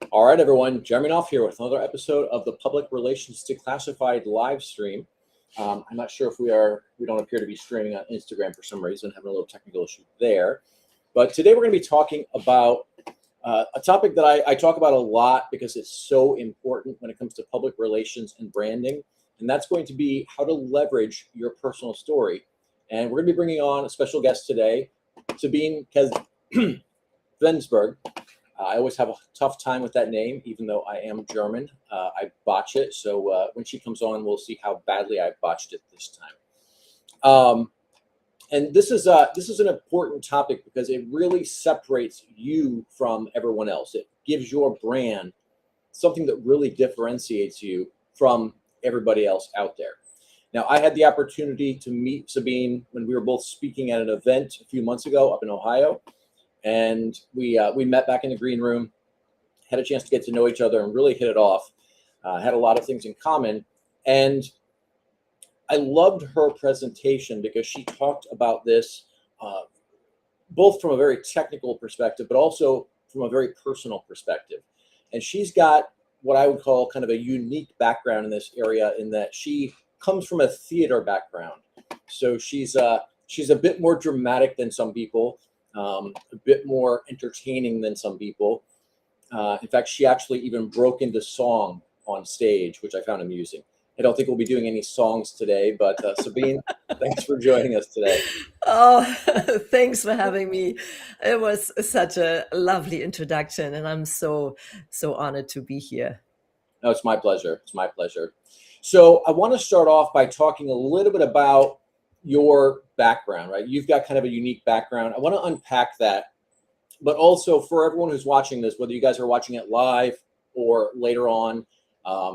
All right, everyone. Jeremy Knauff here with another episode of the Public Relations Declassified live stream. I'm not sure if we don't appear to be streaming on Instagram for some reason, having a little technical issue there. But today we're going to be talking about a topic that I talk about a lot because it's so important when it comes to public relations and branding. And that's going to be how to leverage your personal story. And we're going to be bringing on a special guest today, Sabine Kvenberg. I always have a tough time with that name, even though I am German. I botch it. So when she comes on, we'll see how badly I botched it this time. And this is an important topic because it really separates you from everyone else. It gives your brand something that really differentiates you from everybody else out there. Now, I had the opportunity to meet Sabine when we were both speaking at an event a few months ago up in Ohio. And we met back in the green room, had a chance to get to know each other and really hit it off. Had a lot of things in common. And I loved her presentation because she talked about this both from a very technical perspective, but also from a very personal perspective. And she's got what I would call kind of a unique background in this area in that she comes from a theater background. So she's a bit more dramatic than some people. A bit more entertaining than some people. In fact, she actually even broke into song on stage, which I found amusing. I don't think we'll be doing any songs today, but Sabine, thanks for joining us today. Oh, thanks for having me. It was such a lovely introduction, and I'm so honored to be here. No, it's my pleasure. It's my pleasure. So I want to start off by talking a little bit about your background, right? You've got kind of a unique background. I want to unpack that, but also for everyone who's watching this, whether you guys are watching it live or later on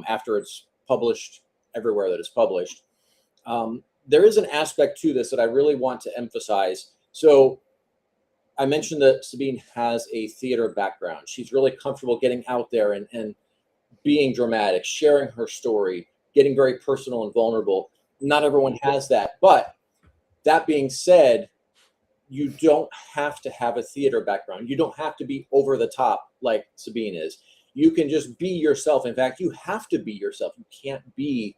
after it's published everywhere that it's published, there is an aspect to this that I really want to emphasize. So I mentioned that Sabine has a theater background. She's really comfortable getting out there and being dramatic, sharing her story, getting very personal and vulnerable. Not everyone has that, but that being said, you don't have to have a theater background. You don't have to be over the top like Sabine is. You can just be yourself. In fact, you have to be yourself. You can't be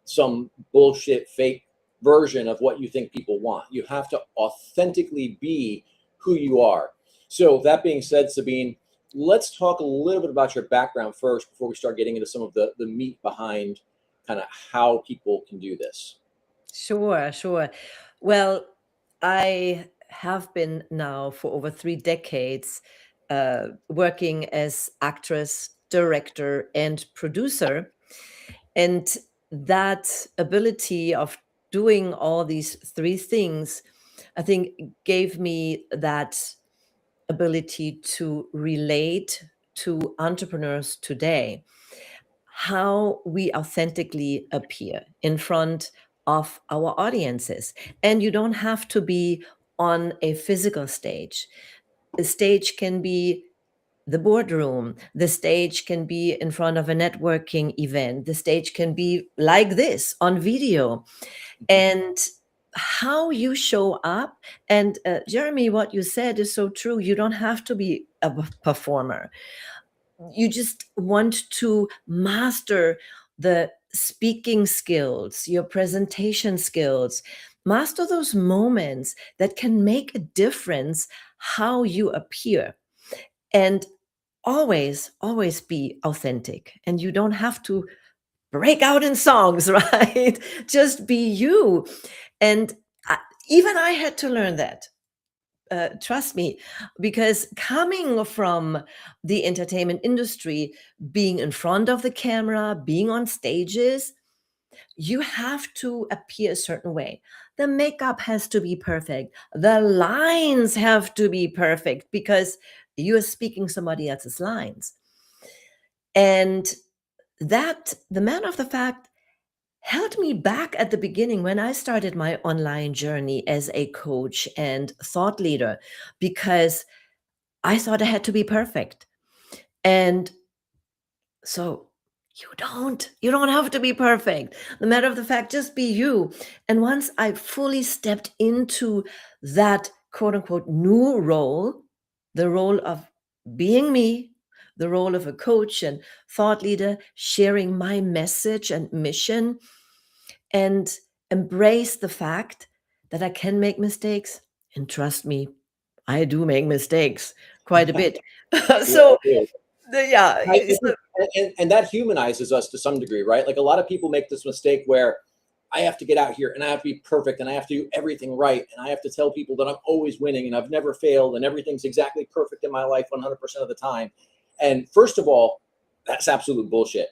some bullshit fake version of what you think people want. You have to authentically be who you are. So that being said, Sabine, let's talk a little bit about your background first before we start getting into some of the meat behind kind of how people can do this. Sure. Well, I have been now for over 3 decades working as actress, director, and producer. And that ability of doing all these 3 things, I think, gave me that ability to relate to entrepreneurs today, how we authentically appear in front of our audiences. And you don't have to be on a physical stage. The stage can be the boardroom. The stage can be in front of a networking event. The stage can be like this on video. And how you show up. And Jeremy, what you said is so true. You don't have to be a performer. You just want to master the speaking skills, your presentation skills, master those moments that can make a difference how you appear. And always be authentic. And you don't have to break out in songs, right? Just be you. And even I had to learn that. Trust me, because coming from the entertainment industry, being in front of the camera, being on stages, you have to appear a certain way. The makeup has to be perfect. The lines have to be perfect because you are speaking somebody else's lines. And that, the matter of the fact, held me back at the beginning when I started my online journey as a coach and thought leader, because I thought I had to be perfect. And so you don't have to be perfect. The matter of the fact, just be you. And once I fully stepped into that quote unquote new role, the role of being me, the role of a coach and thought leader, sharing my message and mission, and embrace the fact that I can make mistakes. And trust me, I do make mistakes quite a bit. We all So, do. yeah. I think, and that humanizes us to some degree, right? Like a lot of people make this mistake where I have to get out here and I have to be perfect and I have to do everything right. And I have to tell people that I'm always winning and I've never failed and everything's exactly perfect in my life 100% of the time. And first of all, that's absolute bullshit.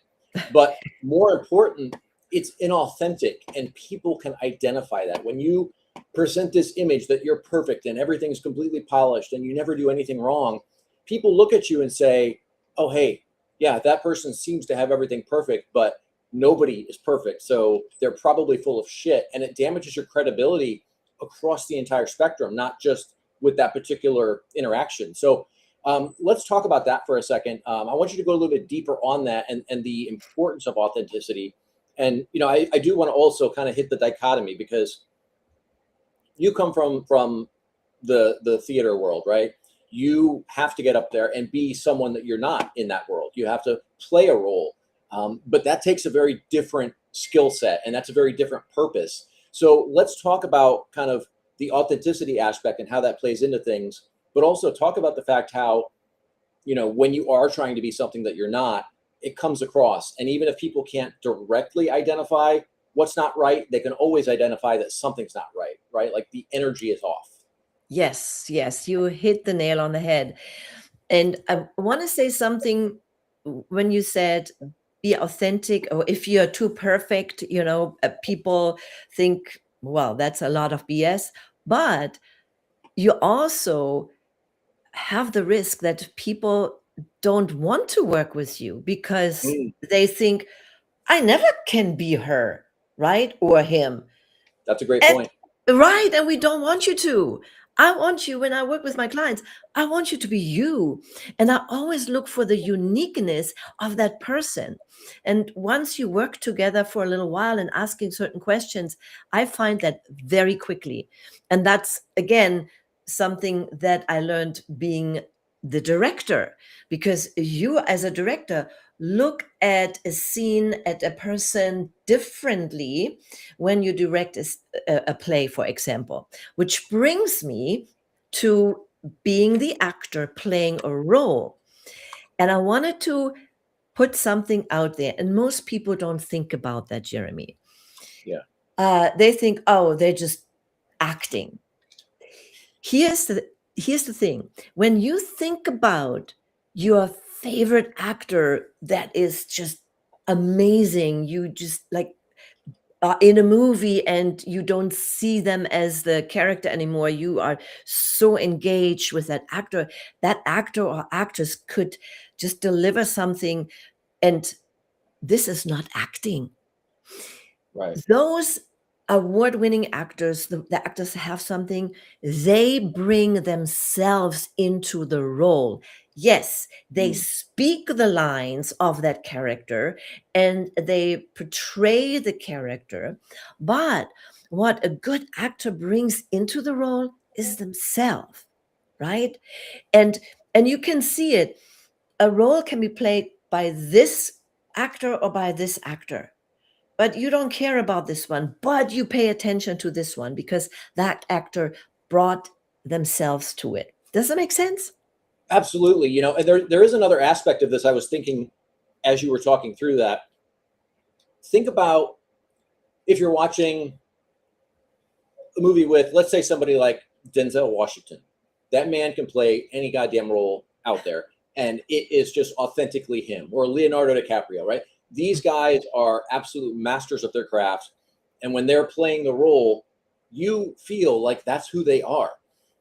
But more important, it's inauthentic and people can identify that. When you present this image that you're perfect and everything's completely polished and you never do anything wrong, people look at you and say, oh, hey, yeah, that person seems to have everything perfect, but nobody is perfect. So they're probably full of shit. And it damages your credibility across the entire spectrum, not just with that particular interaction. So let's talk about that for a second. I want you to go a little bit deeper on that and the importance of authenticity. And, you know, I do want to also kind of hit the dichotomy because you come from the theater world, right? You have to get up there and be someone that you're not in that world. You have to play a role. But that takes a very different skill set and that's a very different purpose. So let's talk about kind of the authenticity aspect and how that plays into things, but also talk about the fact how, you know, when you are trying to be something that you're not, it comes across. And even if people can't directly identify what's not right, they can always identify that something's not right, right? Like the energy is off. Yes, yes, you hit the nail on the head. And I want to say something when you said be authentic, or if you're too perfect, you know, people think, well, that's a lot of BS. But you also have the risk that people don't want to work with you because they think, I never can be her, right? Or him. That's a great And point. right, and we don't want you to. I want you, when I work with my clients, I want you to be you. And I always look for the uniqueness of that person. And once you work together for a little while and asking certain questions, I find that very quickly. And that's, again, something that I learned being the director, because you, as a director, look at a scene, at a person differently when you direct a play, for example, which brings me to being the actor playing a role. And I wanted to put something out there, and most people don't think about that, Jeremy. Yeah. They think, oh, they're just acting. Here's the thing. When you think about your favorite actor that is just amazing, you just like in a movie and you don't see them as the character anymore, you are so engaged with that actor or actress could just deliver something, and this is not acting. Right. Those award-winning actors, the actors have something, they bring themselves into the role. Yes, they speak the lines of that character and they portray the character, but what a good actor brings into the role is themselves, right? And you can see it. A role can be played by this actor or by this actor, but you don't care about this one, but you pay attention to this one because that actor brought themselves to it. Does that make sense? Absolutely. You know, and there is another aspect of this. I was thinking as you were talking through that. Think about if you're watching a movie with, let's say, somebody like Denzel Washington. That man can play any goddamn role out there, and it is just authentically him. Or Leonardo DiCaprio, right? These guys are absolute masters of their craft, and when they're playing the role, you feel like that's who they are.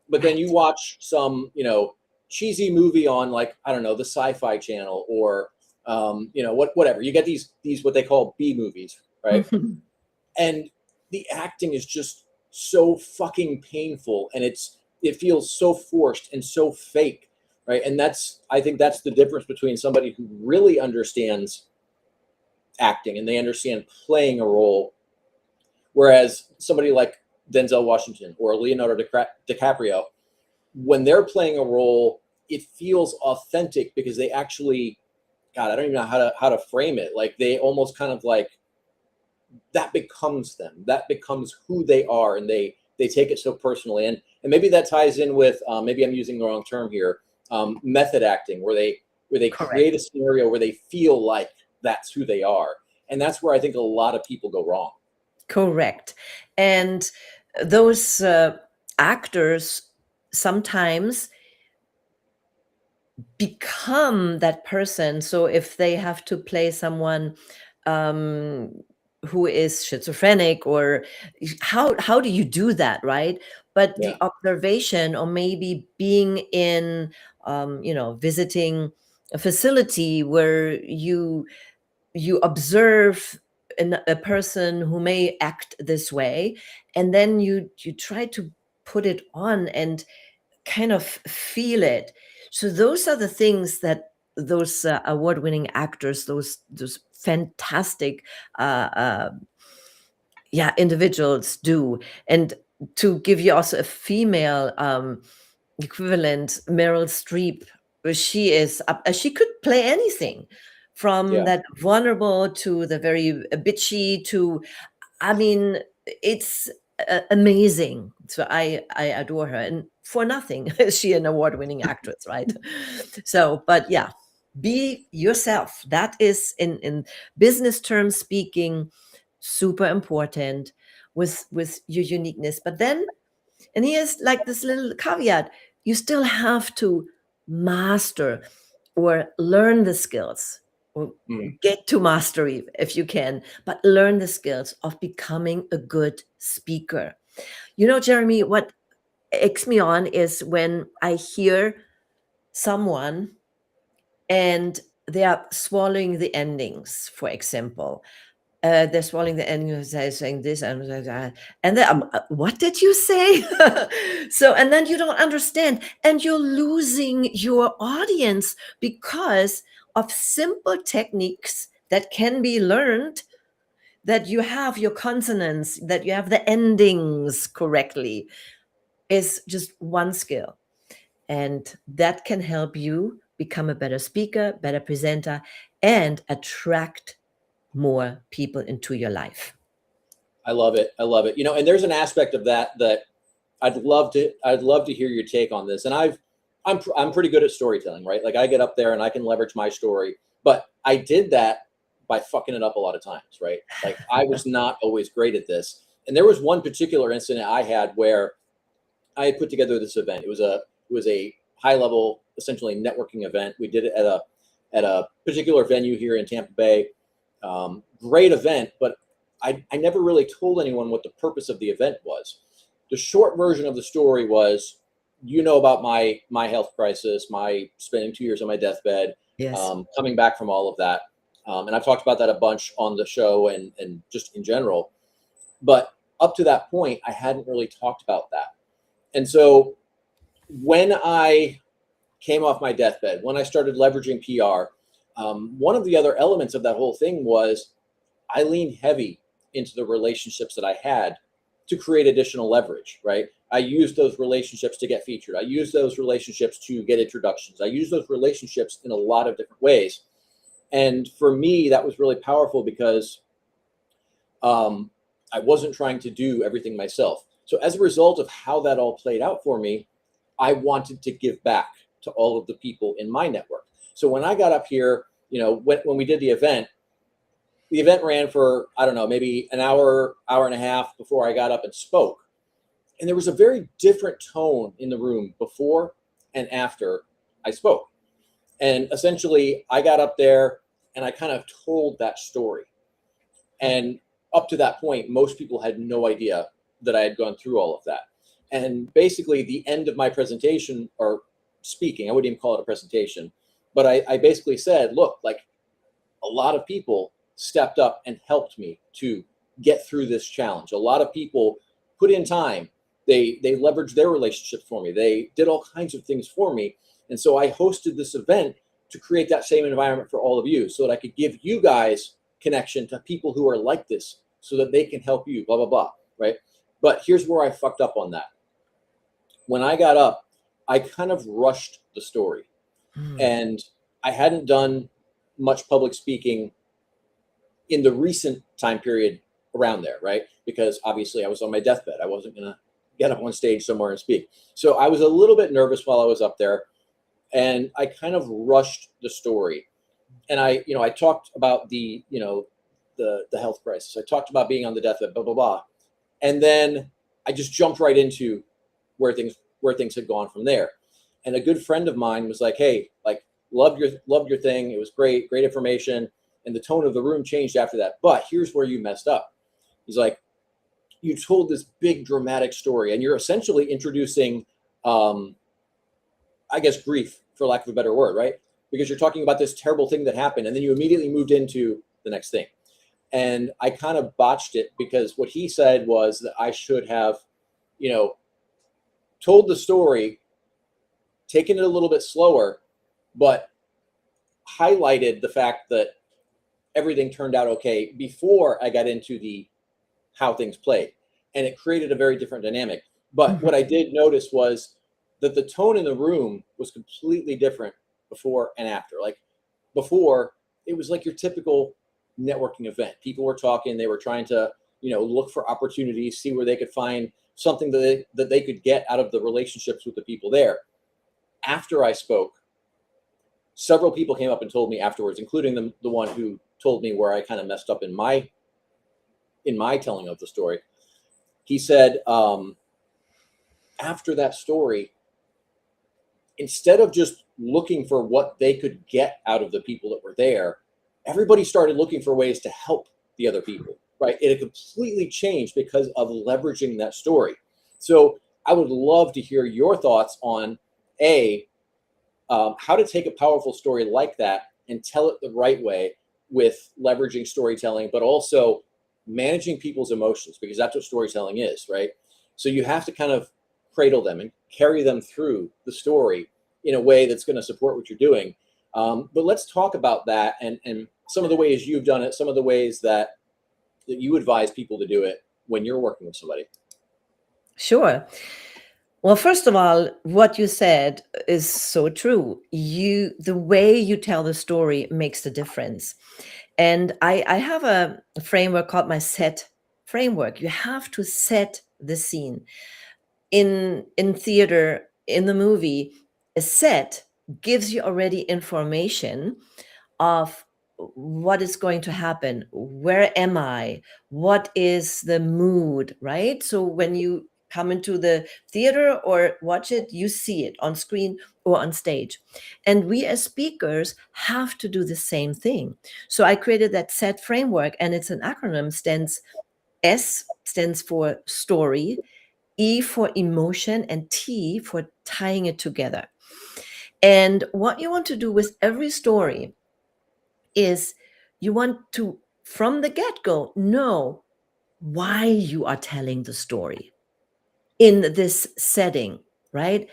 But then you watch some, you know, cheesy movie on, like, I don't know, the Sci-Fi Channel, or you know, whatever. You get these what they call B movies, right? And the acting is just so fucking painful, and it feels so forced and so fake, right? And I think that's the difference between somebody who really understands acting and they understand playing a role, whereas somebody like Denzel Washington or Leonardo DiCaprio, when they're playing a role, it feels authentic because they actually, God, I don't even know how to frame it. Like they almost kind of like, that becomes them, that becomes who they are, and they take it so personally. And maybe that ties in with, maybe I'm using the wrong term here, method acting, where they create a Correct. scenario where they feel like that's who they are. And that's where I think a lot of people go wrong. Correct. And those actors sometimes become that person. So if they have to play someone um, who is schizophrenic, or how do you do that, right? But Yeah. the observation, or maybe being in, visiting a facility where you observe a person who may act this way, and then you try to put it on and kind of feel it. So those are the things that those award-winning actors, those fantastic individuals do. And to give you also a female equivalent, Meryl Streep, she could play anything, from Yeah. that vulnerable to the very bitchy to, I mean, it's amazing. So I adore her, and for nothing is she an award-winning actress, right? So, but yeah, be yourself. That is, in business terms speaking, super important, with your uniqueness. But then, and here's like this little caveat, you still have to master or learn the skills, or Mm. get to mastery if you can, but learn the skills of becoming a good speaker. You know, Jeremy, what eggs me on is when I hear someone and they are swallowing the endings, for example. They're swallowing the endings, they're saying this and that, and then what did you say? So, and then you don't understand, and you're losing your audience because of simple techniques that can be learned, that you have your consonants, that you have the endings correctly, is just one skill. And that can help you become a better speaker, better presenter, and attract more people into your life. I love it. I love it. You know, and there's an aspect of that I'd love to hear your take on this. And I'm pretty good at storytelling, right? Like I get up there and I can leverage my story, but I did that by fucking it up a lot of times, right? Like I was not always great at this. And there was one particular incident I had where I had put together this event. It was a high level, essentially networking event. We did it at a particular venue here in Tampa Bay. Great event, but I never really told anyone what the purpose of the event was. The short version of the story was, you know, about my health crisis, my spending 2 years on my deathbed, Yes. coming back from all of that. And I've talked about that a bunch on the show and just in general. But up to that point, I hadn't really talked about that. And so when I came off my deathbed, when I started leveraging PR, one of the other elements of that whole thing was I leaned heavy into the relationships that I had to create additional leverage, right? I used those relationships to get featured. I used those relationships to get introductions. I used those relationships in a lot of different ways. And for me, that was really powerful because I wasn't trying to do everything myself. So as a result of how that all played out for me, I wanted to give back to all of the people in my network. So when I got up here, you know, when we did the event ran for, I don't know, maybe an hour, hour and a half before I got up and spoke. And there was a very different tone in the room before and after I spoke. And essentially, I got up there and I kind of told that story. And up to that point, most people had no idea that I had gone through all of that. And basically, the end of my presentation, or speaking, I wouldn't even call it a presentation, but I basically said, look, like a lot of people stepped up and helped me to get through this challenge. A lot of people put in time. They leveraged their relationships for me. They did all kinds of things for me. And so I hosted this event to create that same environment for all of you, so that I could give you guys connection to people who are like this, so that they can help you, blah, blah, blah, right? But here's where I fucked up on that. When I got up, I kind of rushed the story. Mm. And I hadn't done much public speaking in the recent time period around there, right? Because obviously I was on my deathbed. I wasn't going to get up on stage somewhere and speak. So I was a little bit nervous while I was up there, and I kind of rushed the story. And I talked about the health crisis. I talked about being on the deathbed, blah, blah, blah. And then I just jumped right into where things had gone from there. And a good friend of mine was like, "Hey, like, loved your thing. It was great information." And the tone of the room changed after that. But here's where you messed up. He's like, "You told this big dramatic story, and you're essentially introducing, I guess, grief, for lack of a better word, right? Because you're talking about this terrible thing that happened, and then you immediately moved into the next thing." And I kind of botched it, because what he said was that I should have, told the story, taken it a little bit slower, but highlighted the fact that everything turned out okay before I got into the how things played. And it created a very different dynamic. But what I did notice was that the tone in the room was completely different before and after. Like, before, it was like your typical networking event. People were talking, they were trying to, look for opportunities, see where they could find something that they could get out of the relationships with the people there. After I spoke, several people came up and told me afterwards, including the one who told me where I kind of messed up in my telling of the story. He said, after that story, instead of just looking for what they could get out of the people that were there, everybody started looking for ways to help the other people, right? It had completely changed because of leveraging that story. So I would love to hear your thoughts on how to take a powerful story like that and tell it the right way with leveraging storytelling, but also managing people's emotions, because that's what storytelling is, right? So you have to kind of cradle them and carry them through the story in a way that's going to support what you're doing. But let's talk about that and some of the ways you've done it, some of the ways that you advise people to do it when you're working with somebody. Sure. Well, first of all, what you said is so true. The way you tell the story makes the difference. And I have a framework called my set framework. You have to set the scene. In theater, in the movie, a set gives you already information of what is going to happen. Where am I? What is the mood, right? So when you come into the theater or watch it, you see it on screen or on stage. And we as speakers have to do the same thing. So I created that set framework, and it's an acronym. S stands for story, E for emotion, and T for tying it together. And what you want to do with every story is you want to, from the get-go, know why you are telling the story in this setting, right?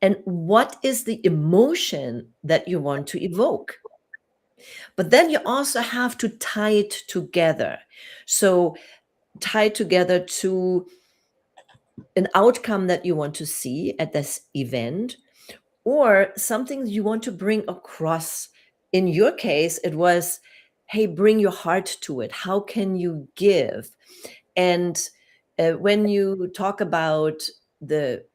And what is the emotion that you want to evoke? But then you also have to tie it together. So tie it together to an outcome that you want to see at this event, or something you want to bring across. In your case, it was, hey, bring your heart to it. How can you give? And when you talk about the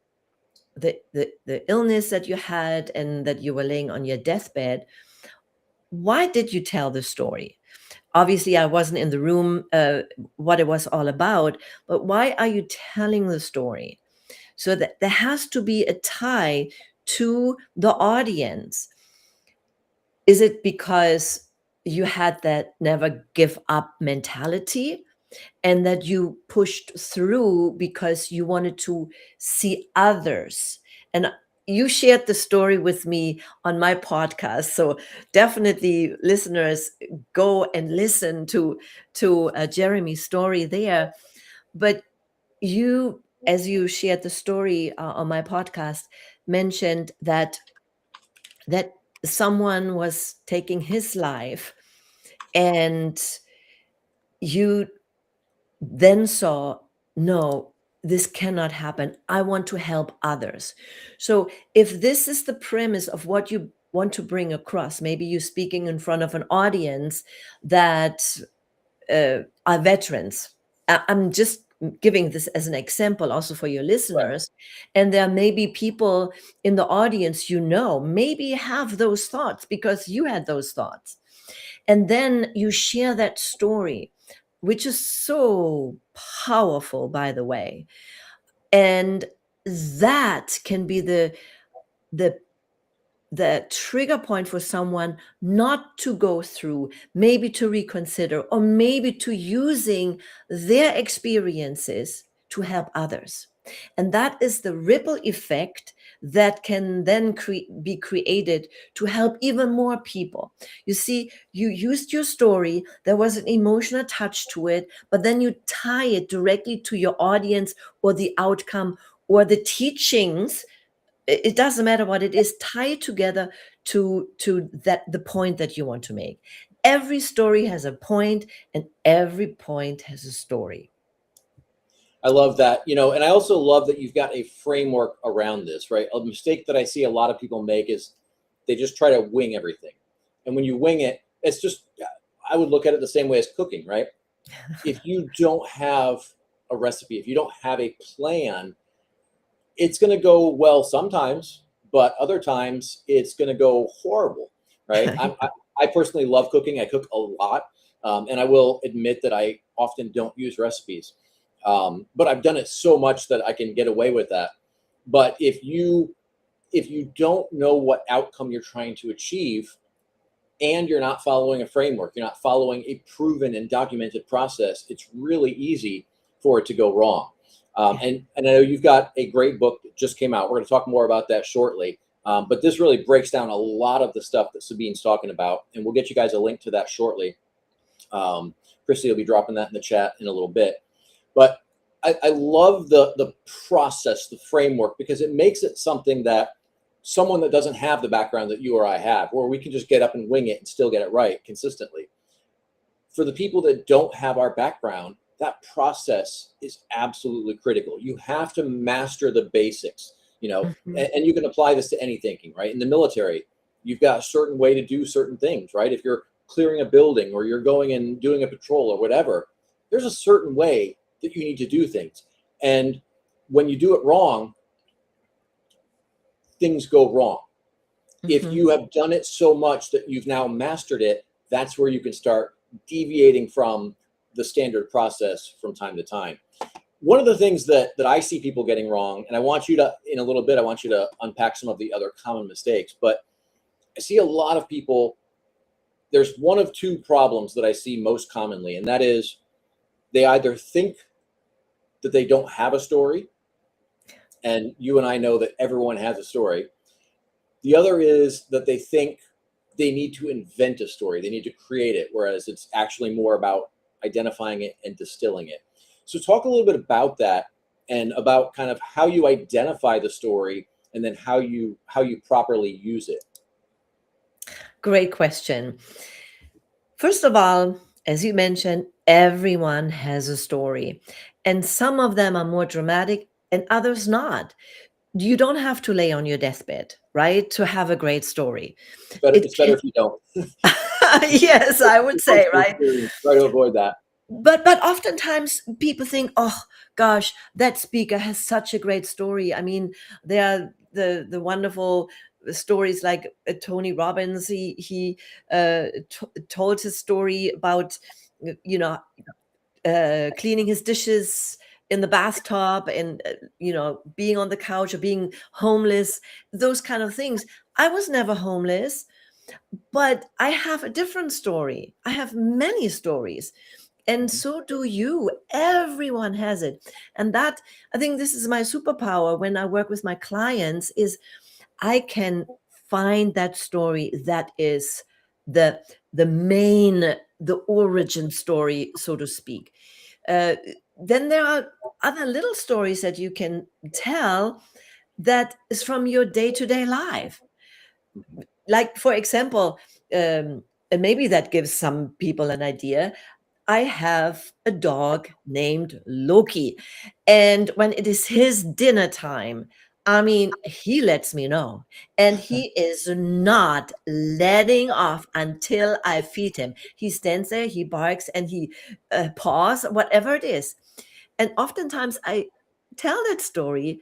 illness that you had and that you were laying on your deathbed, why did you tell the story? Obviously, I wasn't in the room, what it was all about, but why are you telling the story? So that there has to be a tie to the audience. Is it because you had that never give up mentality, and that you pushed through because you wanted to see others? And you shared the story with me on my podcast, so definitely, listeners, go and listen to Jeremy's story there. But you, as you shared the story on my podcast, mentioned that someone was taking his life, and you then saw, no, this cannot happen. I want to help others. So if this is the premise of what you want to bring across, maybe you're speaking in front of an audience that are veterans. I'm just giving this as an example also for your listeners. And there may be people in the audience, maybe have those thoughts because you had those thoughts. And then you share that story, which is so powerful, by the way. And that can be the trigger point for someone not to go through, maybe to reconsider, or maybe to using their experiences to help others. And that is the ripple effect that can then be created to help even more people. You see, you used your story, there was an emotional touch to it, but then you tie it directly to your audience or the outcome or the teachings. It doesn't matter what it is, tie it together to the point that you want to make. Every story has a point, and every point has a story. I love that, and I also love that you've got a framework around this, right? A mistake that I see a lot of people make is they just try to wing everything. And when you wing it, it's just, I would look at it the same way as cooking, right? If you don't have a recipe, if you don't have a plan, it's going to go well sometimes, but other times it's going to go horrible, right? I personally love cooking. I cook a lot. And I will admit that I often don't use recipes. But I've done it so much that I can get away with that. But if you don't know what outcome you're trying to achieve, and you're not following a framework, you're not following a proven and documented process, it's really easy for it to go wrong. And I know you've got a great book that just came out. We're going to talk more about that shortly. But this really breaks down a lot of the stuff that Sabine's talking about, and we'll get you guys a link to that shortly. Christy will be dropping that in the chat in a little bit. But I love the process, the framework, because it makes it something that someone that doesn't have the background that you or I have, or we can just get up and wing it and still get it right consistently. For the people that don't have our background, that process is absolutely critical. You have to master the basics, Mm-hmm. and you can apply this to any thinking, right? In the military, you've got a certain way to do certain things, right? If you're clearing a building or you're going and doing a patrol or whatever, there's a certain way that you need to do things. And when you do it wrong, things go wrong. Mm-hmm. If you have done it so much that you've now mastered it, that's where you can start deviating from the standard process from time to time. One of the things that I see people getting wrong, and I want you to, in a little bit, I want you to unpack some of the other common mistakes, but I see a lot of people, there's one of two problems that I see most commonly, and that is they either think that they don't have a story, and you and I know that everyone has a story. The other is that they think they need to invent a story. They need to create it, whereas it's actually more about identifying it and distilling it. So talk a little bit about that and about kind of how you identify the story and then how you properly use it. Great question. First of all, as you mentioned, everyone has a story, and some of them are more dramatic and others not. You don't have to lay on your deathbed, right, to have a great story. It's better if you don't. Yes, I would say, right? Try to avoid that. But oftentimes people think, oh gosh, that speaker has such a great story. I mean, there are the wonderful stories like Tony Robbins. He told his story about cleaning his dishes in the bathtub and being on the couch or being homeless, those kind of things. I was never homeless, but I have a different story. I have many stories. And so do you. Everyone has it. And that, I think this is my superpower when I work with my clients, is I can find that story that is the main, the origin story, so to speak. Then there are other little stories that you can tell that is from your day-to-day life. Like, for example, and maybe that gives some people an idea. I have a dog named Loki. And when it is his dinner time, I mean, he lets me know. And he is not letting off until I feed him. He stands there, he barks, and he paws, whatever it is. And oftentimes I tell that story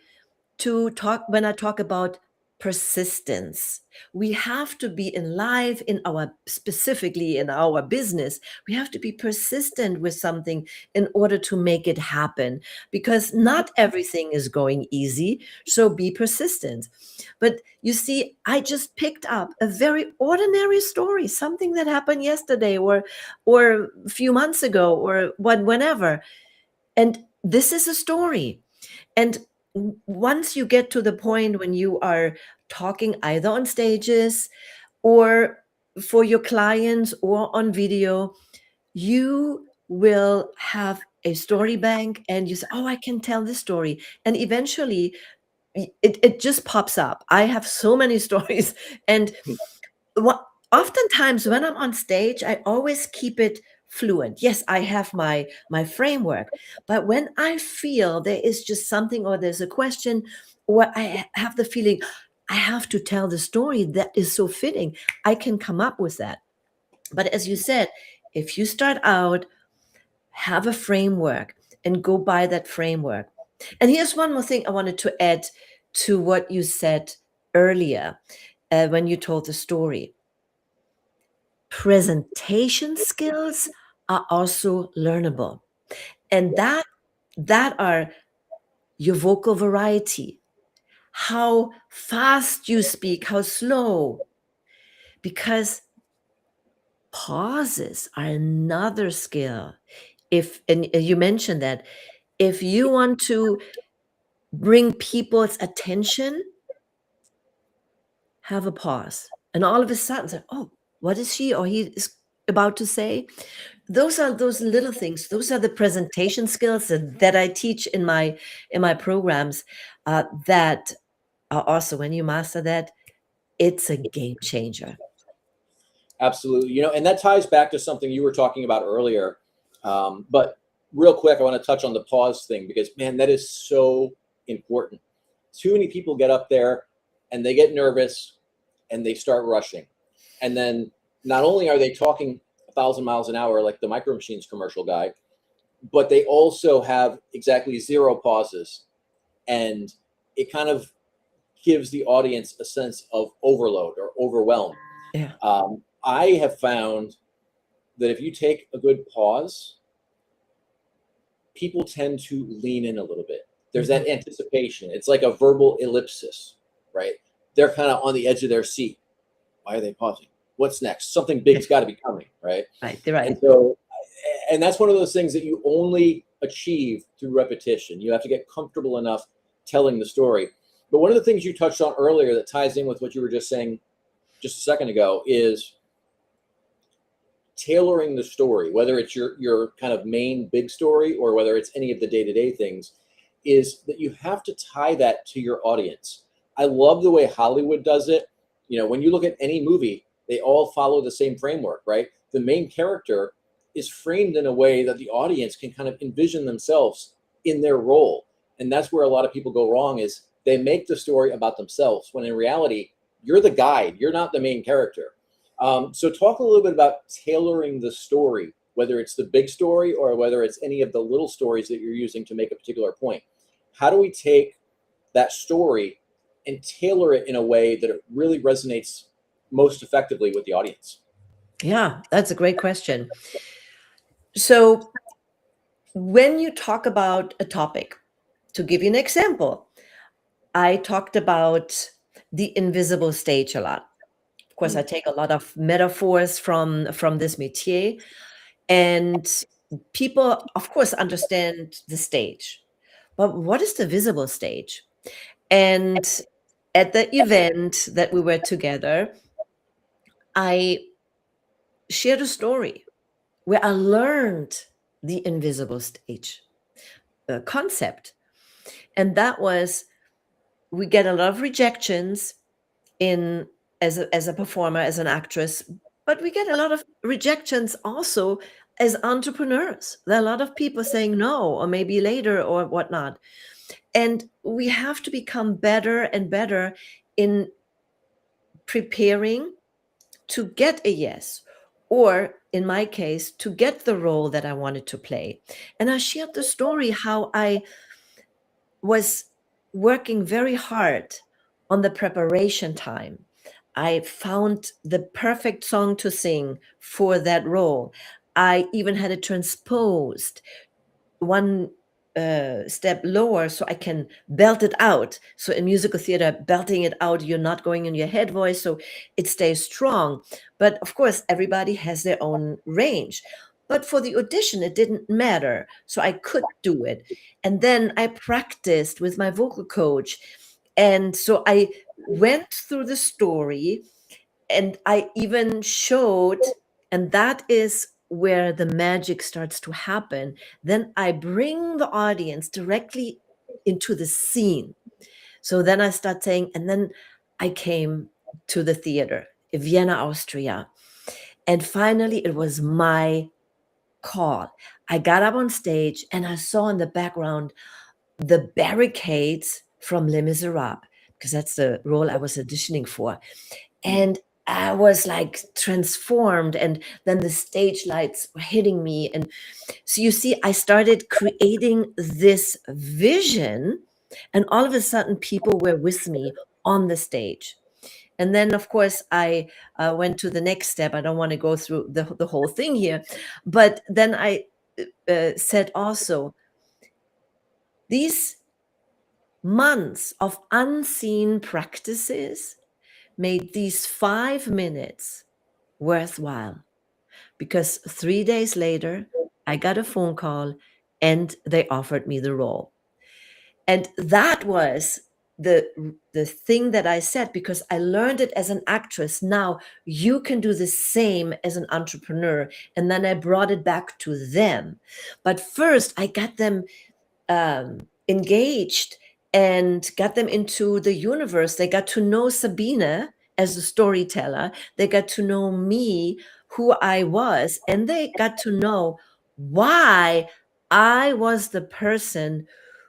to talk when I talk about persistence. We have to be in life, in our specifically in our business, we have to be persistent with something in order to make it happen, because not everything is going easy. So be persistent. But you see, I just picked up a very ordinary story, something that happened yesterday or a few months ago or whenever. And this is a story. And once you get to the point when you are talking either on stages or for your clients or on video, you will have a story bank and you say, oh, I can tell this story. And eventually it just pops up. I have so many stories. And oftentimes when I'm on stage, I always keep it fluent. Yes, I have my framework, but when I feel there is just something or there's a question or I have the feeling I have to tell the story that is so fitting, I can come up with that. But as you said, if you start out, have a framework and go by that framework. And here's one more thing I wanted to add to what you said earlier when you told the story. Presentation skills are also learnable, and that are your vocal variety, how fast you speak, how slow, because pauses are another skill. If and you mentioned that if you want to bring people's attention, have a pause, and all of a sudden say, oh, what is she or he is about to say? Those are those little things. Those are the presentation skills that I teach in my programs. That are also, when you master that, it's a game changer. Absolutely. You know, and that ties back to something you were talking about earlier. But real quick, I want to touch on the pause thing because, man, that is so important. Too many people get up there and they get nervous and they start rushing. And then not only are they talking 1,000 miles an hour like the Micro Machines commercial guy, but they also have exactly 0 pauses. And it kind of gives the audience a sense of overload or overwhelm. Yeah. I have found that if you take a good pause, people tend to lean in a little bit. There's that anticipation. It's like a verbal ellipsis, right? They're kind of on the edge of their seat. Why are they pausing? What's next? Something big's got to be coming, right? Right. Right. And so, and that's one of those things that you only achieve through repetition. You have to get comfortable enough telling the story. But one of the things you touched on earlier that ties in with what you were just saying just a second ago is tailoring the story, whether it's your kind of main big story or whether it's any of the day-to-day things, is that you have to tie that to your audience. I love the way Hollywood does it. You know, when you look at any movie, they all follow the same framework, right? The main character is framed in a way that the audience can kind of envision themselves in their role. And that's where a lot of people go wrong, is they make the story about themselves when in reality, you're the guide, you're not the main character. So talk a little bit about tailoring the story, whether it's the big story or whether it's any of the little stories that you're using to make a particular point. How do we take that story and tailor it in a way that it really resonates most effectively with the audience? Yeah, that's a great question. So when you talk about a topic, to give you an example, I talked about the invisible stage a lot. Of course, I take a lot of metaphors from this métier, and people, of course, understand the stage. But what is the visible stage? And at the event that we were together, I shared a story where I learned the invisible stage concept. And that was, we get a lot of rejections in as a performer, as an actress, but we get a lot of rejections also as entrepreneurs. There are a lot of people saying no, or maybe later, or whatnot. And we have to become better and better in preparing to get a yes, or in my case, to get the role that I wanted to play. And I shared the story how I was working very hard on the preparation time. I found the perfect song to sing for that role. I even had it transposed one step lower so I can belt it out. So in musical theater, belting it out, you're not going in your head voice, so it stays strong. But of course, everybody has their own range. But for the audition, it didn't matter. So I could do it. And then I practiced with my vocal coach. And so I went through the story, and I even showed, and that is where the magic starts to happen. Then I bring the audience directly into the scene. So then I start saying, and then I came to the theater, Vienna, Austria. And finally, it was my call. I got up on stage and I saw in the background the barricades from Les Miserables, because that's the role I was auditioning for. And I was like transformed, and then the stage lights were hitting me. And so you see, I started creating this vision, and all of a sudden people were with me on the stage. And then, of course, I went to the next step. I don't want to go through the whole thing here, but then I said also, these months of unseen practices made these 5 minutes worthwhile, because 3 days later, I got a phone call and they offered me the role. And that was the thing that I said, because I learned it as an actress. Now you can do the same as an entrepreneur. And then I brought it back to them. But first, I got them engaged and got them into the universe. They got to know Sabine as a storyteller. They got to know me, who I was, and they got to know why I was the person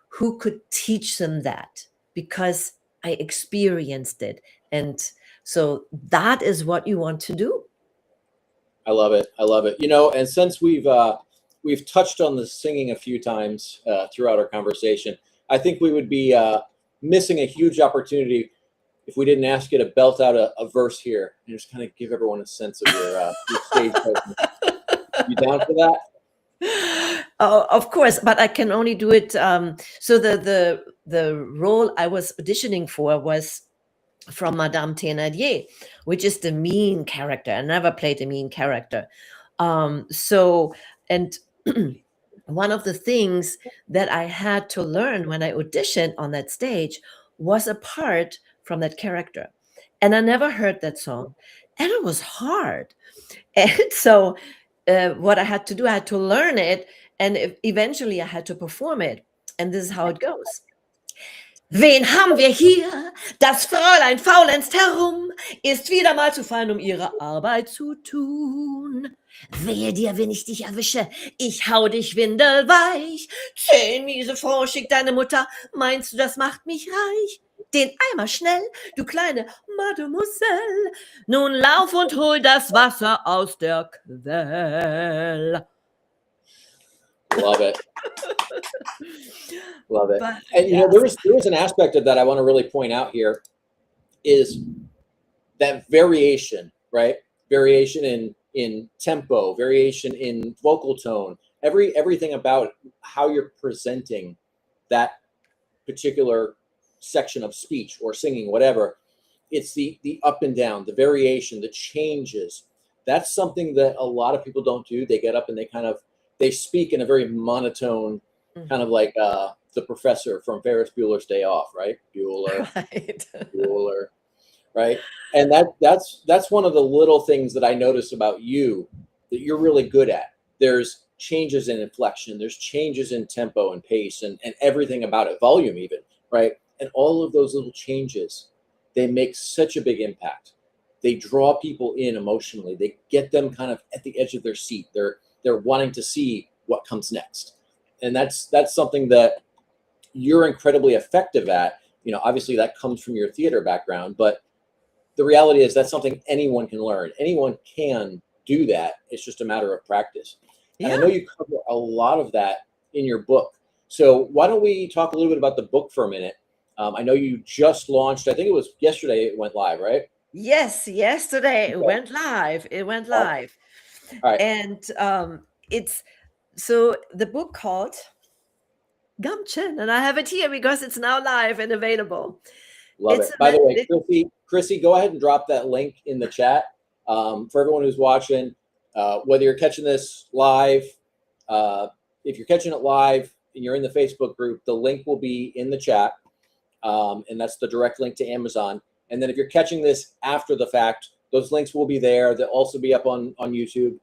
who could teach them that, because I experienced it. And so that is what you want to do. I love it. I love it. And since we've touched on the singing a few times throughout our conversation, I think we would be missing a huge opportunity if we didn't ask you to belt out a verse here and just kind of give everyone a sense of your stage presence. You down for that? Oh, of course, but I can only do it. So the role I was auditioning for was from Madame Thénardier, which is the mean character. I never played a mean character. So, and one of the things that I had to learn when I auditioned on that stage was a part from that character. And I never heard that song. And it was hard. And so what I had to do, I had to learn it. And eventually I had to perform it. And this is how it goes. Wen haben wir hier? Das Fräulein faulenzt herum, ist wieder mal zu fein, ihre Arbeit zu tun. Wehe dir, wenn ich dich erwische, ich hau dich windelweich. 10 miese Francs schickt deine Mutter, meinst du, das macht mich reich? Den Eimer schnell, du kleine Mademoiselle, nun lauf und hol das Wasser aus der Quelle. Love it. Love it. But, And yes. there was an aspect of that I want to really point out here, is that variation, right? Variation in tempo, variation in vocal tone, everything about how you're presenting that particular section of speech or singing, whatever. It's the up and down, the variation, the changes. That's something that a lot of people don't do. They get up and they speak in a very monotone, kind of like the professor from Ferris Bueller's Day Off, right? Bueller, Right. Bueller, right? And that's one of the little things that I notice about you that you're really good at. There's changes in inflection, there's changes in tempo and pace and everything about it, volume even, right? And all of those little changes, they make such a big impact. They draw people in emotionally. They get them kind of at the edge of their seat. they're wanting to see what comes next. And that's something that you're incredibly effective at. Obviously that comes from your theater background, but the reality is that's something anyone can learn. Anyone can do that. It's just a matter of practice. And I know you cover a lot of that in your book. So why don't we talk a little bit about the book for a minute? I know you just launched, I think it was yesterday it went live, right? Yes, yesterday it went live. All right. And it's so the book called Gumption, and I have it here because it's now live and available. Love it. By the way, Chrissy, go ahead and drop that link in the chat for everyone who's watching. Whether you're catching this live, if you're catching it live and you're in the Facebook group, the link will be in the chat, and that's the direct link to Amazon. And then if you're catching this after the fact, those links will be there. They'll also be up on YouTube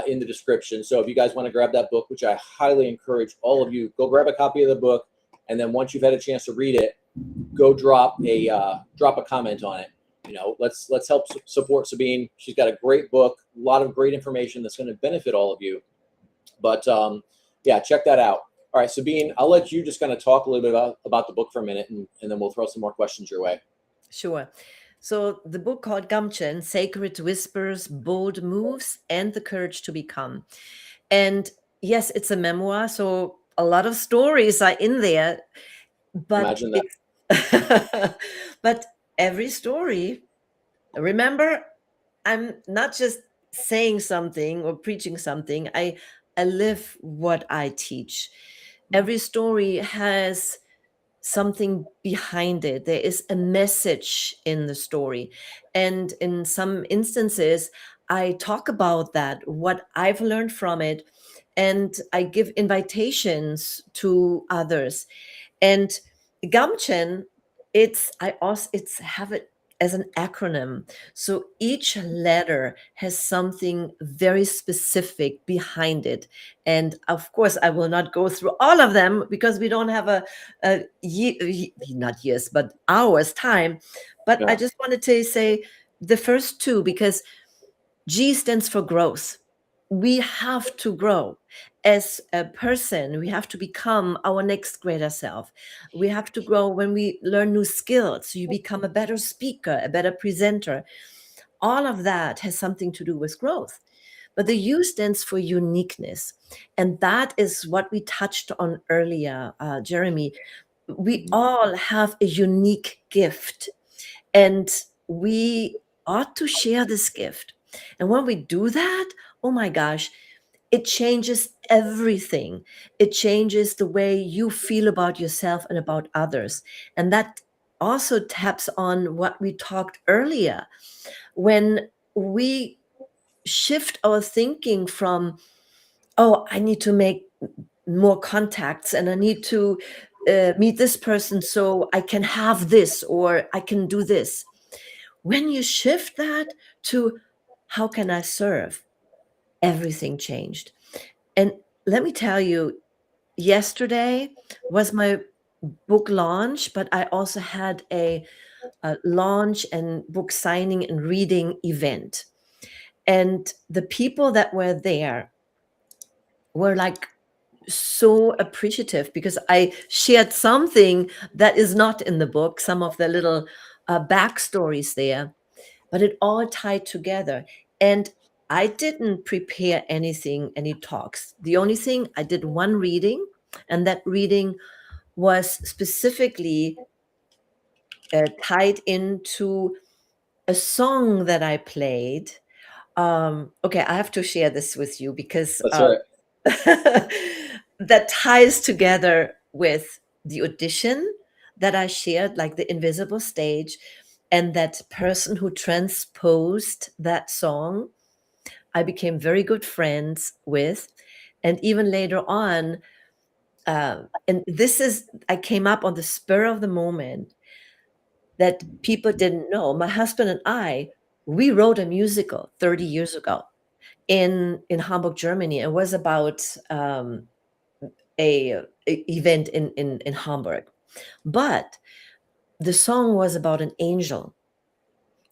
in the description. So if you guys want to grab that book, which I highly encourage all of you, go grab a copy of the book, and then once you've had a chance to read it, go drop a comment on it. Let's help support Sabine. She's got a great book, a lot of great information that's going to benefit all of you. But yeah, check that out. All right, Sabine, I'll let you just kind of talk a little bit about the book for a minute, and then we'll throw some more questions your way. Sure. So the book called Gumption, Sacred Whispers, Bold Moves, and the Courage to Become. And yes, it's a memoir, so a lot of stories are in there. But imagine that. But every story, remember, I'm not just saying something or preaching something. I live what I teach. Every story has something behind it. There is a message in the story. And in some instances, I talk about that, what I've learned from it, and I give invitations to others. And Gumption, I also have it as an acronym. So each letter has something very specific behind it. And of course, I will not go through all of them because we don't have not years, but hours time. But I just wanted to say the first two, because G stands for growth. We have to grow as a person. We have to become our next greater self. We have to grow when we learn new skills. You become a better speaker, a better presenter. All of that has something to do with growth. But the U stands for uniqueness. And that is what we touched on earlier, Jeremy. We all have a unique gift, and we ought to share this gift. And when we do that, oh my gosh, it changes everything. It changes the way you feel about yourself and about others. And that also taps on what we talked earlier. When we shift our thinking from, oh, I need to make more contacts and I need to meet this person so I can have this or I can do this. When you shift that to how can I serve, everything changed. And let me tell you, yesterday was my book launch, but I also had a launch and book signing and reading event. And the people that were there were like so appreciative because I shared something that is not in the book, some of the little backstories there, but it all tied together. And I didn't prepare any talks. The only thing, I did one reading, and that reading was specifically tied into a song that I played. Okay, I have to share this with you because that ties together with the audition that I shared, like the invisible stage, and that person who transposed that song, I became very good friends with. And even later on, and I came up on the spur of the moment that people didn't know. My husband and we wrote a musical 30 years ago in Hamburg, Germany. It was about a event in Hamburg. But the song was about an angel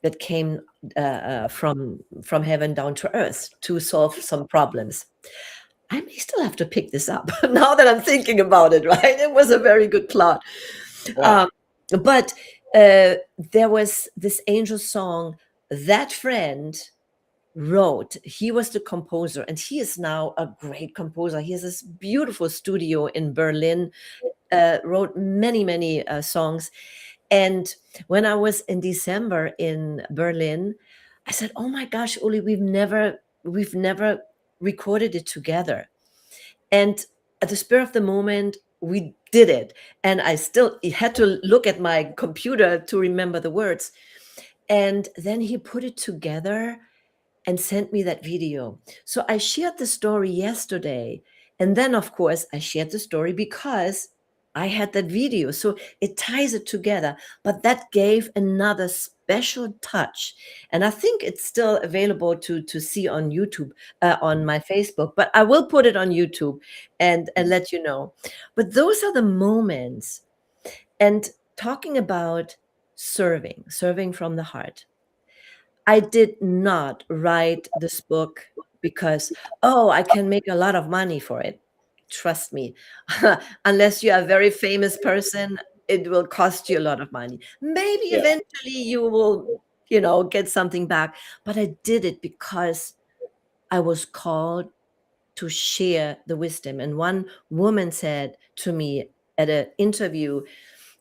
that came from heaven down to earth to solve some problems. I may still have to pick this up now that I'm thinking about it, right? It was a very good plot. Yeah. But there was this angel song that friend wrote. He was the composer, and he is now a great composer. He has this beautiful studio in Berlin, wrote many songs. And when I was in December in Berlin, I said, oh my gosh, Uli, we've never recorded it together. And at the spur of the moment, we did it. And I still had to look at my computer to remember the words. And then he put it together and sent me that video. So I shared the story yesterday. And then, of course, I shared the story because I had that video. So it ties it together. But that gave another special touch. And I think it's still available to see on YouTube, on my Facebook. But I will put it on YouTube and let you know. But those are the moments. And talking about serving from the heart. I did not write this book because, oh, I can make a lot of money for it. Trust me, unless you are a very famous person, it will cost you a lot of money. Maybe Yeah. eventually you will, get something back. But I did it because I was called to share the wisdom. And one woman said to me at an interview,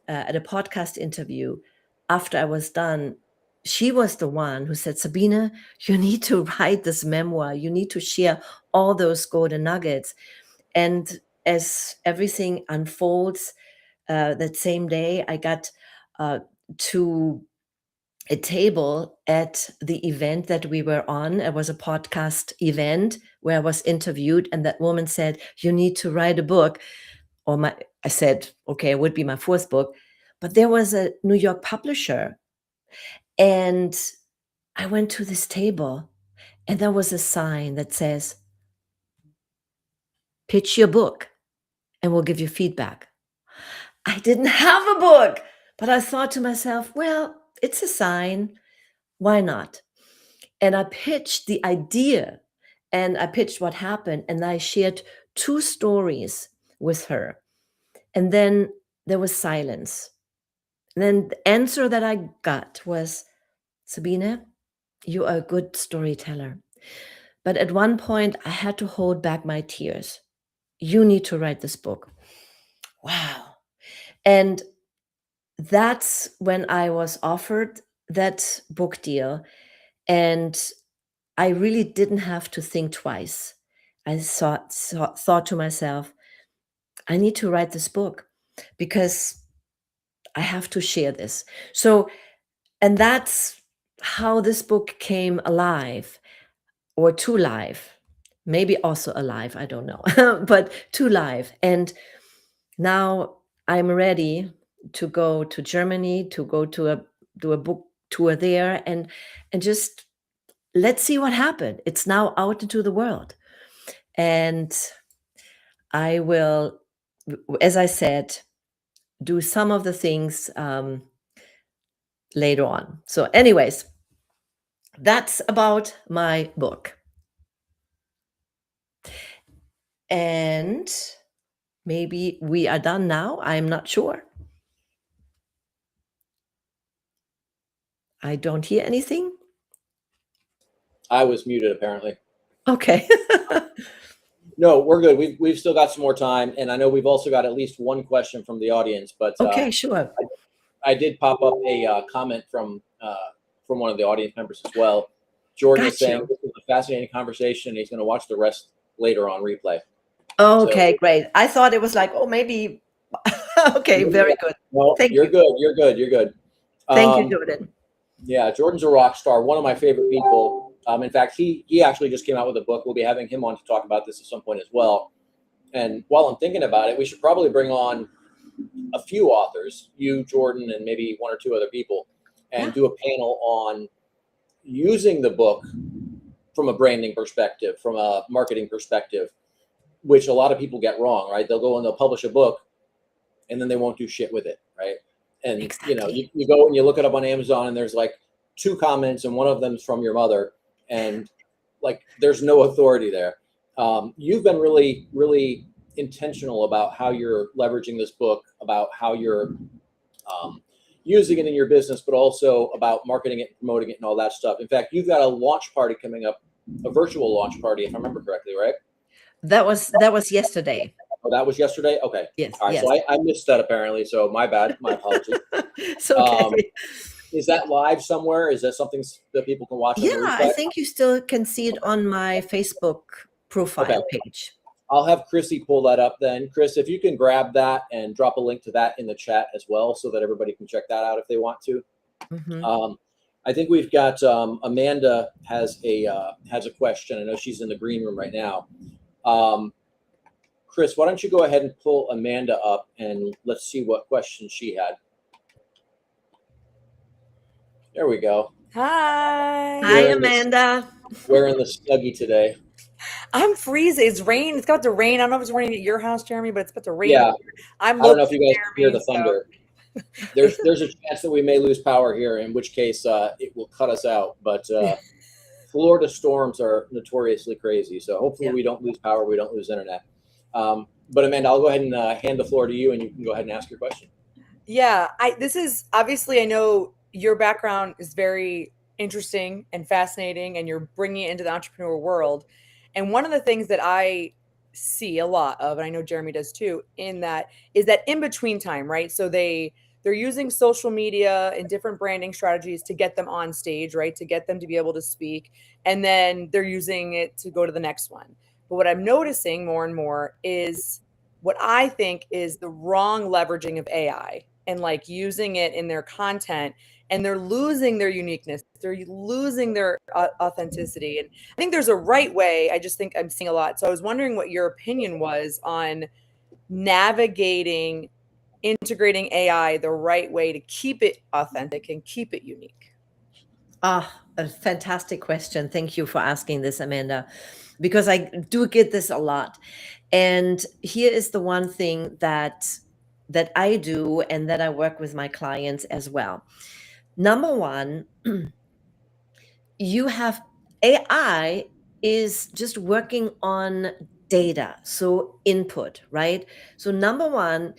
at a podcast interview, after I was done, she was the one who said, Sabine, you need to write this memoir. You need to share all those golden nuggets. And as everything unfolds, that same day, I got to a table at the event that we were on. It was a podcast event where I was interviewed, and that woman said, you need to write a book. I said, okay, it would be my fourth book. But there was a New York publisher, and I went to this table, and there was a sign that says, pitch your book, and we'll give you feedback. I didn't have a book, but I thought to myself, well, it's a sign. Why not? And I pitched the idea, and I pitched what happened, and I shared 2 stories with her. And then there was silence. And then the answer that I got was, Sabine, you are a good storyteller. But at one point, I had to hold back my tears. You need to write this book. Wow. And that's when I was offered that book deal. And I really didn't have to think twice. I thought to myself, I need to write this book because I have to share this. So, and that's how this book came alive, or to life, maybe also alive, I don't know, but to life. And now I'm ready to go to Germany, to go to do a book tour there, and just let's see what happened. It's now out into the world. And I will, as I said, do some of the things later on. So anyways, that's about my book. And maybe we are done now. I'm not sure. I don't hear anything. I was muted apparently. Okay. No, we're good. We've still got some more time, and I know we've also got at least one question from the audience. But Okay, sure. I did pop up a comment from one of the audience members as well. Jordan is saying this was a fascinating conversation, and he's going to watch the rest later on replay. Okay, so, great. I thought it was like, oh, maybe. Okay, very good. Well, you're good. You're good. You're good. Thank you, Jordan. Yeah, Jordan's a rock star. One of my favorite people. In fact, he actually just came out with a book. We'll be having him on to talk about this at some point as well. And while I'm thinking about it, we should probably bring on a few authors, you, Jordan, and maybe 1 or 2 other people, and do a panel on using the book from a branding perspective, from a marketing perspective, which a lot of people get wrong, right? They'll go and they'll publish a book, and then they won't do shit with it, right? And, you know, you go and you look it up on Amazon, and there's like 2 comments, and one of them is from your mother, and like there's no authority there. You've been really, really intentional about how you're leveraging this book, about how you're using it in your business, but also about marketing it, promoting it, and all that stuff. In fact, you've got a launch party coming up, a virtual launch party, if I remember correctly, right? That was yesterday. Oh, that was yesterday? Okay. Yes. All right. Yes. So I missed that apparently. So my bad. My apologies. It's okay. Is that live somewhere? Is that something that people can watch? Yeah, on the I replay? think you still can see it on my Facebook profile page. I'll have Chrissy pull that up then. Chris, if you can grab that and drop a link to that in the chat as well, so that everybody can check that out if they want to. Mm-hmm. I think we've got Amanda has a question. I know she's in the green room right now. Chris, why don't you go ahead and pull Amanda up and let's see what question she had. There we go. Hi. Hi, Amanda. Wearing the Snuggie today. I'm freezing. It's rain. It's about to rain. I don't know if it's raining at your house, Jeremy, but it's about to rain. Yeah. I don't know if you guys Jeremy, hear the thunder. There's a chance that we may lose power here, in which case it will cut us out. But Florida storms are notoriously crazy. So hopefully we don't lose power. We don't lose internet. But Amanda, I'll go ahead and hand the floor to you, and you can go ahead and ask your question. Yeah, this is obviously, I know your background is very interesting and fascinating, and you're bringing it into the entrepreneur world. And one of the things that I see a lot of, and I know Jeremy does too, is that in between time, right? So they're using social media and different branding strategies to get them on stage, right? To get them to be able to speak. And then they're using it to go to the next one. But what I'm noticing more and more is what I think is the wrong leveraging of AI and like using it in their content, and they're losing their uniqueness. They're losing their authenticity. And I think there's a right way. I just think I'm seeing a lot. So I was wondering what your opinion was on navigating, integrating AI the right way to keep it authentic and keep it unique. A fantastic question. Thank you for asking this, Amanda, because I do get this a lot. And here is the one thing that I do and that I work with my clients as well. Number one, you have AI is just working on data, so input, right? So number one,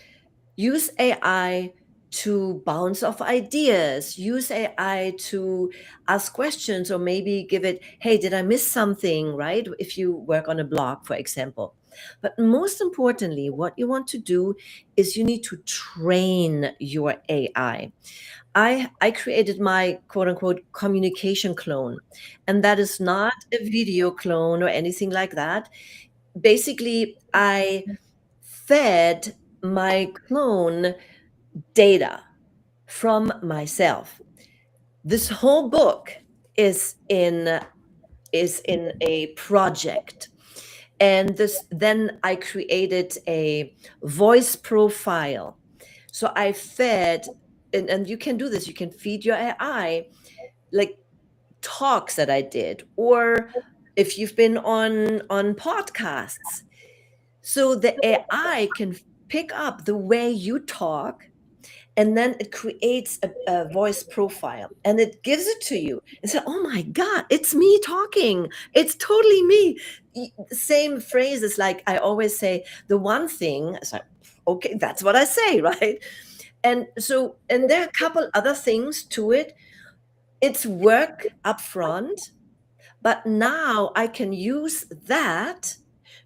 use AI to bounce off ideas, use AI to ask questions, or maybe give it, hey, did I miss something, right? If you work on a blog, for example. But most importantly, what you want to do is you need to train your AI. I created my quote unquote communication clone, and that is not a video clone or anything like that. Basically, I fed my clone data from myself. This whole book is in a project. And then I created a voice profile. So I fed, and you can do this, you can feed your AI like talks that I did, or if you've been on podcasts. So the AI can pick up the way you talk, and then it creates a voice profile and it gives it to you and say, oh my God, it's me talking. It's totally me. Same phrases, like I always say, the one thing, it's like, okay, that's what I say, right? And so, and there are a couple other things to it. It's work up front, but now I can use that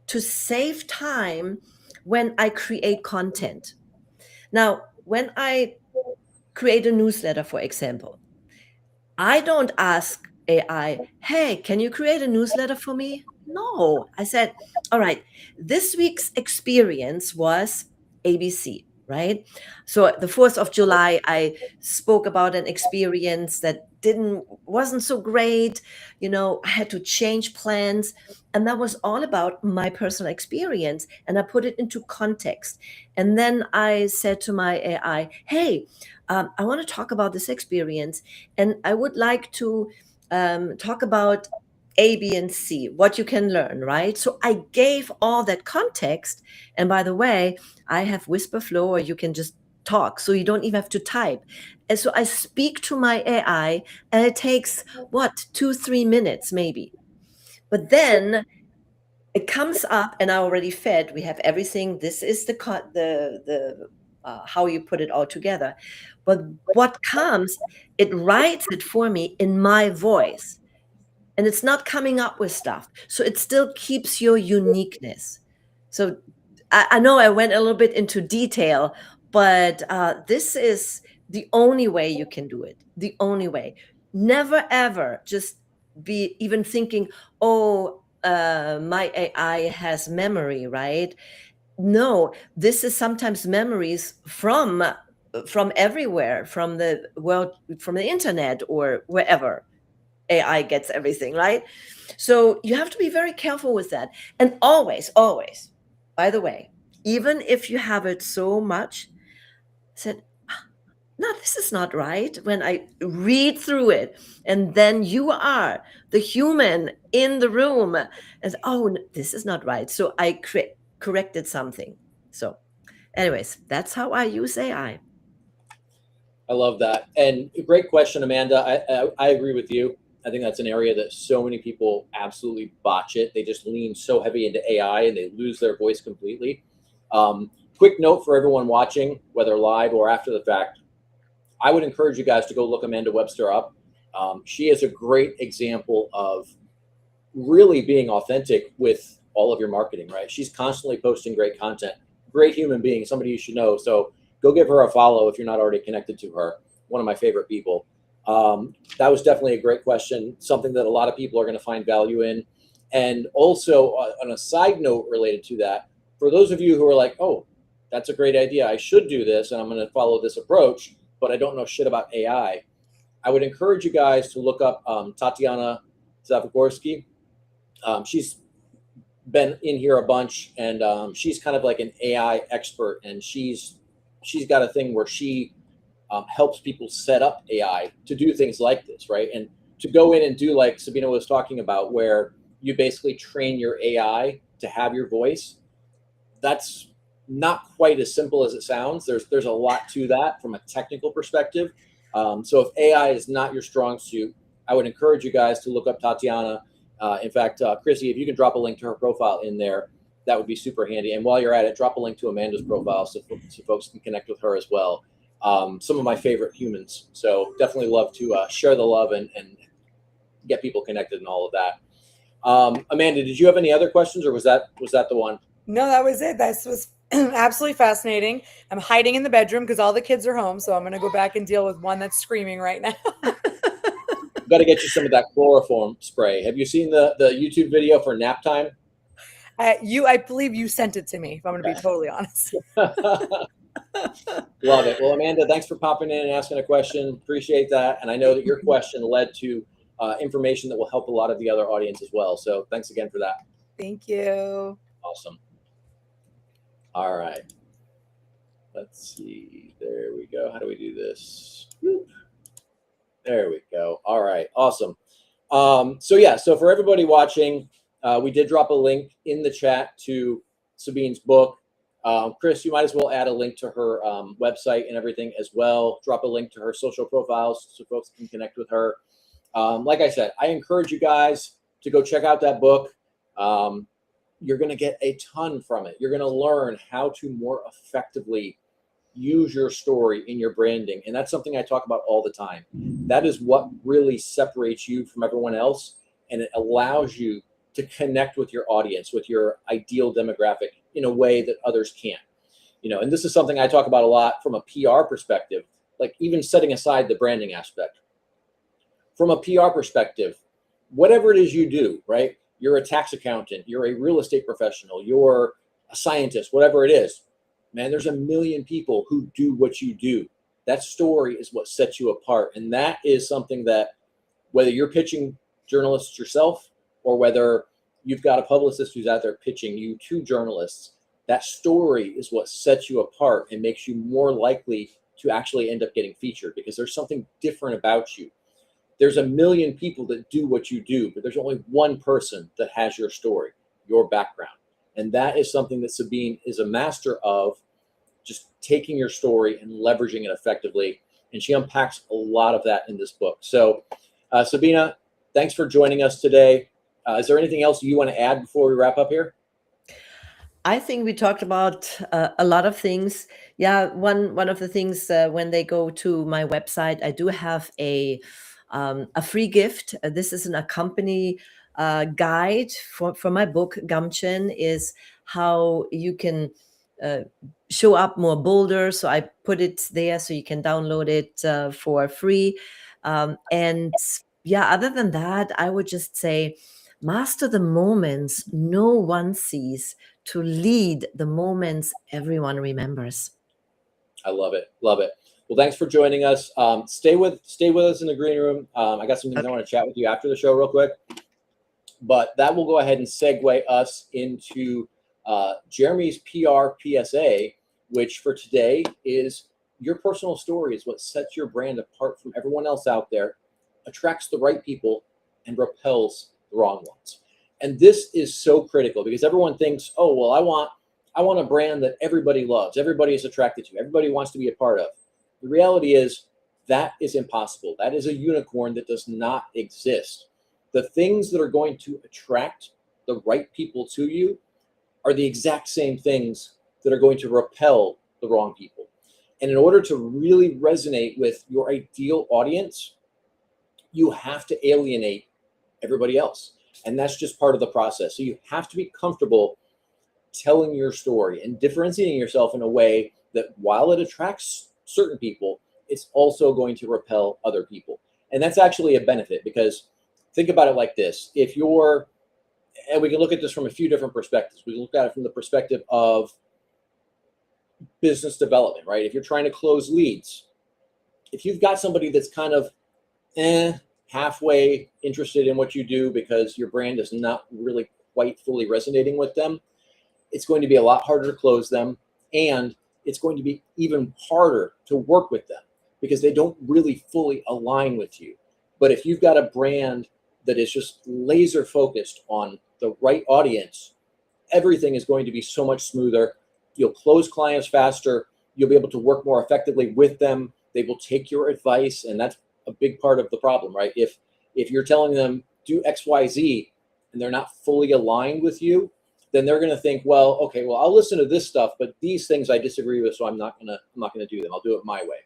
to save time when I create content. Now, when I create a newsletter, for example, I don't ask AI, hey, can you create a newsletter for me? No, I said, all right, this week's experience was ABC, right? So the 4th of July, I spoke about an experience that wasn't so great. You know, I had to change plans. And that was all about my personal experience. And I put it into context. And then I said to my AI, hey, I want to talk about this experience. And I would like to talk about A, B, and C, what you can learn, right? So I gave all that context. And by the way, I have Whisper Flow, or you can just talk, so you don't even have to type. And so I speak to my AI, and it takes, 2-3 minutes maybe. But then it comes up, and I already fed. We have everything. This is the how you put it all together. But what comes, it writes it for me in my voice, and it's not coming up with stuff. So it still keeps your uniqueness. So I know I went a little bit into detail, but this is the only way you can do it. The only way. Never ever just be even thinking, oh, my AI has memory, right? No, this is sometimes memories from everywhere, from the world, from the internet, or wherever AI gets everything, right? So you have to be very careful with that. And always, by the way, even if you have it so much, said, no, this is not right. When I read through it, and then you are the human in the room, and oh, this is not right. So I corrected something. So, anyways, that's how I use AI. I love that. And great question, Amanda. I agree with you. I think that's an area that so many people absolutely botch it. They just lean so heavy into AI and they lose their voice completely. Quick note for everyone watching, whether live or after the fact, I would encourage you guys to go look Amanda Webster up. She is a great example of really being authentic with all of your marketing, right? She's constantly posting great content, great human being, somebody you should know. So go give her a follow if you're not already connected to her. One of my favorite people. That was definitely a great question, something that a lot of people are going to find value in. And also on a side note related to that, for those of you who are like, oh, that's a great idea, I should do this and I'm going to follow this approach, but I don't know shit about AI, I would encourage you guys to look up Tatiana Zavagorsky. She's been in here a bunch, and she's kind of like an AI expert, and she's got a thing where she helps people set up AI to do things like this, right? And to go in and do like Sabina was talking about, where you basically train your AI to have your voice. That's not quite as simple as it sounds. There's a lot to that from a technical perspective. So if AI is not your strong suit, I would encourage you guys to look up Tatiana. In fact, Chrissy, if you can drop a link to her profile in there, that would be super handy. And while you're at it, drop a link to Amanda's profile so folks can connect with her as well. Some of my favorite humans. So definitely love to share the love and get people connected and all of that. Amanda, did you have any other questions, or was that the one? No, that was it. This was absolutely fascinating. I'm hiding in the bedroom because all the kids are home. So I'm going to go back and deal with one that's screaming right now. Got to get you some of that chloroform spray. Have you seen the YouTube video for nap time? I believe you sent it to me, if I'm going to be totally honest. Love it. Well, Amanda, thanks for popping in and asking a question. Appreciate that. And I know that your question led to information that will help a lot of the other audience as well. So thanks again for that. Thank you. Awesome. All right. Let's see. There we go. How do we do this? Whoop. There we go. All right. Awesome. So for everybody watching, we did drop a link in the chat to Sabine's book. Chris, you might as well add a link to her website and everything as well. Drop a link to her social profiles so folks can connect with her. Like I said, I encourage you guys to go check out that book. You're going to get a ton from it. You're going to learn how to more effectively use your story in your branding. And that's something I talk about all the time. That is what really separates you from everyone else. And it allows you to connect with your audience, with your ideal demographic in a way that others can't. And this is something I talk about a lot from a PR perspective, like even setting aside the branding aspect. From a PR perspective, whatever it is you do, right? You're a tax accountant, you're a real estate professional, you're a scientist, whatever it is, man, there's a million people who do what you do. That story is what sets you apart. And that is something that, whether you're pitching journalists yourself or whether you've got a publicist who's out there pitching you to journalists, that story is what sets you apart and makes you more likely to actually end up getting featured, because there's something different about you. There's a million people that do what you do, but there's only one person that has your story, your background. And that is something that Sabine is a master of, just taking your story and leveraging it effectively. And she unpacks a lot of that in this book. So Sabine, thanks for joining us today. Is there anything else you want to add before we wrap up here? I think we talked about a lot of things. Yeah, one of the things when they go to my website, I do have a free gift. This is an accompany guide for my book. Gumption is how you can show up more bolder. So I put it there so you can download it for free. And yeah, other than that, I would just say, master the moments no one sees to lead the moments everyone remembers. I love it. Love it. Well, thanks for joining us. Stay with us in the green room. I got some things I want to chat with you after the show real quick, but that will go ahead and segue us into Jeremy's PRPSA, which for today is your personal story is what sets your brand apart from everyone else out there, attracts the right people, and repels the wrong ones. And this is so critical because everyone thinks, oh, well, I want a brand that everybody loves, everybody is attracted to, everybody wants to be a part of. The reality is that is impossible. That is a unicorn that does not exist. The things that are going to attract the right people to you are the exact same things that are going to repel the wrong people. And in order to really resonate with your ideal audience, you have to alienate everybody else. And that's just part of the process. So you have to be comfortable telling your story and differentiating yourself in a way that while it attracts certain people, it's also going to repel other people. And that's actually a benefit because think about it like this. If you're, and we can look at this from a few different perspectives. We can look at it from the perspective of business development, right? If you're trying to close leads, if you've got somebody that's kind of halfway interested in what you do because your brand is not really quite fully resonating with them, it's going to be a lot harder to close them, and it's going to be even harder to work with them because they don't really fully align with you. But if you've got a brand that is just laser focused on the right audience, everything is going to be so much smoother. You'll close clients faster. You'll be able to work more effectively with them. They will take your advice, and that's a big part of the problem, right? If you're telling them do X, Y, Z, and they're not fully aligned with you, then they're going to think, well, okay, well, I'll listen to this stuff, but these things I disagree with, so I'm not going to do them. I'll do it my way.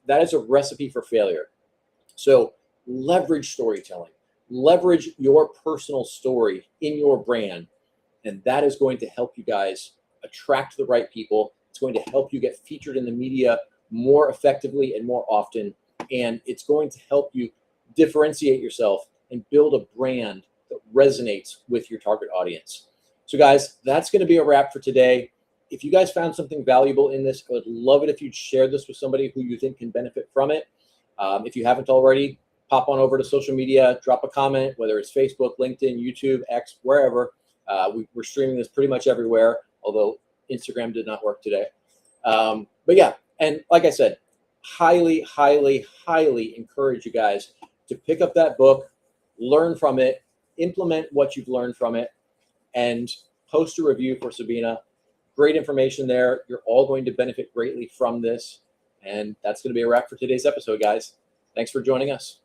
That is a recipe for failure. So leverage storytelling, leverage your personal story in your brand, and that is going to help you guys attract the right people. It's going to help you get featured in the media more effectively and more often, and it's going to help you differentiate yourself and build a brand that resonates with your target audience. So guys, that's going to be a wrap for today. If you guys found something valuable in this, I would love it if you'd share this with somebody who you think can benefit from it. If you haven't already, pop on over to social media, drop a comment, whether it's Facebook, LinkedIn, YouTube, X, wherever. We're streaming this pretty much everywhere, although Instagram did not work today. But yeah, and like I said, highly, highly, highly encourage you guys to pick up that book, learn from it, implement what you've learned from it, and post a review for Sabine. Great information there. You're all going to benefit greatly from this. And that's going to be a wrap for today's episode, guys. Thanks for joining us.